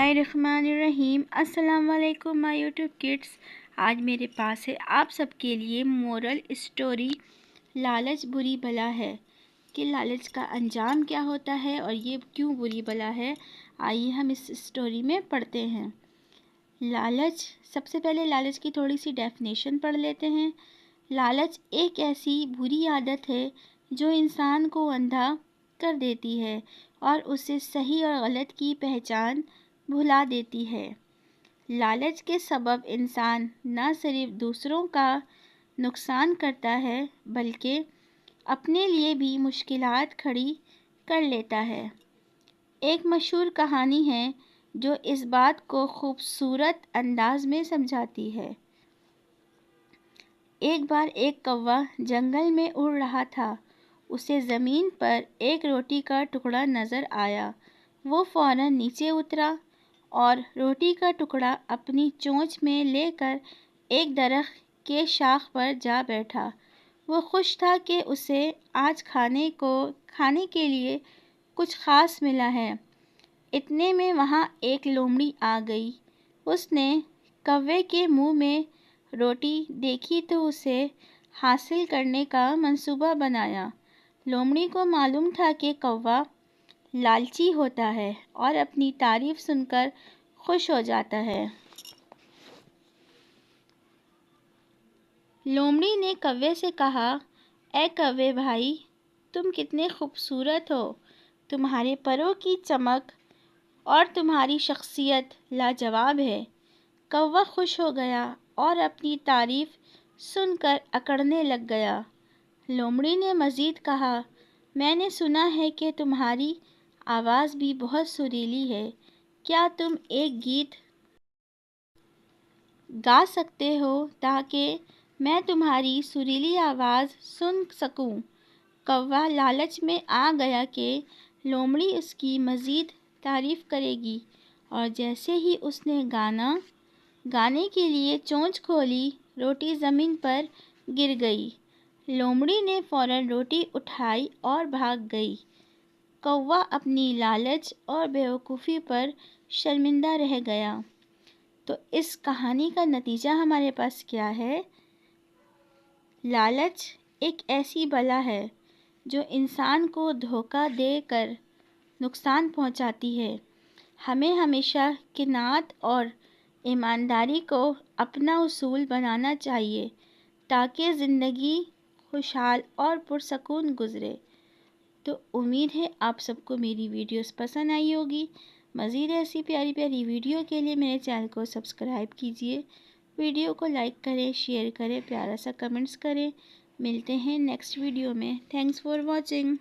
बिस्मिल्लाहिर्रहमानिर्रहीम। अस्सलाम वालेकुम माय यूट्यूब किड्स। आज मेरे पास है आप सबके लिए मोरल स्टोरी लालच बुरी बला है कि लालच का अंजाम क्या होता है और ये क्यों बुरी बला है। आइए हम इस स्टोरी में पढ़ते हैं। लालच, सबसे पहले लालच की थोड़ी सी डेफिनेशन पढ़ लेते हैं। लालच एक ऐसी बुरी आदत है जो इंसान को अंधा कर देती है और उसे सही और गलत की पहचान भुला देती है। लालच के सबब इंसान न सिर्फ दूसरों का नुकसान करता है बल्कि अपने लिए भी मुश्किलात खड़ी कर लेता है। एक मशहूर कहानी है जो इस बात को खूबसूरत अंदाज में समझाती है। एक बार एक कौवा जंगल में उड़ रहा था। उसे ज़मीन पर एक रोटी का टुकड़ा नज़र आया। वो फ़ौरन नीचे उतरा और रोटी का टुकड़ा अपनी चोंच में लेकर एक दरख्त के शाख पर जा बैठा। वो खुश था कि उसे आज खाने के लिए कुछ ख़ास मिला है। इतने में वहाँ एक लोमड़ी आ गई। उसने कौवे के मुंह में रोटी देखी तो उसे हासिल करने का मंसूबा बनाया। लोमड़ी को मालूम था कि कौवा लालची होता है और अपनी तारीफ सुनकर खुश हो जाता है। लोमड़ी ने कौवे से कहा, ऐ कौवे भाई, तुम कितने खूबसूरत हो। तुम्हारे परों की चमक और तुम्हारी शख्सियत लाजवाब है। कौवा खुश हो गया और अपनी तारीफ सुनकर अकड़ने लग गया। लोमड़ी ने मज़ीद कहा, मैंने सुना है कि तुम्हारी आवाज़ भी बहुत सुरीली है। क्या तुम एक गीत गा सकते हो ताकि मैं तुम्हारी सुरीली आवाज़ सुन सकूं। कौवा लालच में आ गया कि लोमड़ी उसकी मज़ीद तारीफ़ करेगी और जैसे ही उसने गाने के लिए चोंच खोली, रोटी ज़मीन पर गिर गई। लोमड़ी ने फ़ौरन रोटी उठाई और भाग गई। कौवा अपनी लालच और बेवकूफ़ी पर शर्मिंदा रह गया। तो इस कहानी का नतीजा हमारे पास क्या है? लालच एक ऐसी बला है जो इंसान को धोखा देकर नुकसान पहुंचाती है। हमें हमेशा क़नाअत और ईमानदारी को अपना उसूल बनाना चाहिए ताकि ज़िंदगी खुशहाल और पुरसकून गुज़रे। तो उम्मीद है आप सबको मेरी वीडियोस पसंद आई होगी। मज़ीद ऐसी प्यारी प्यारी वीडियो के लिए मेरे चैनल को सब्सक्राइब कीजिए। वीडियो को लाइक करें, शेयर करें, प्यारा सा कमेंट्स करें। मिलते हैं नेक्स्ट वीडियो में। Thanks for watching.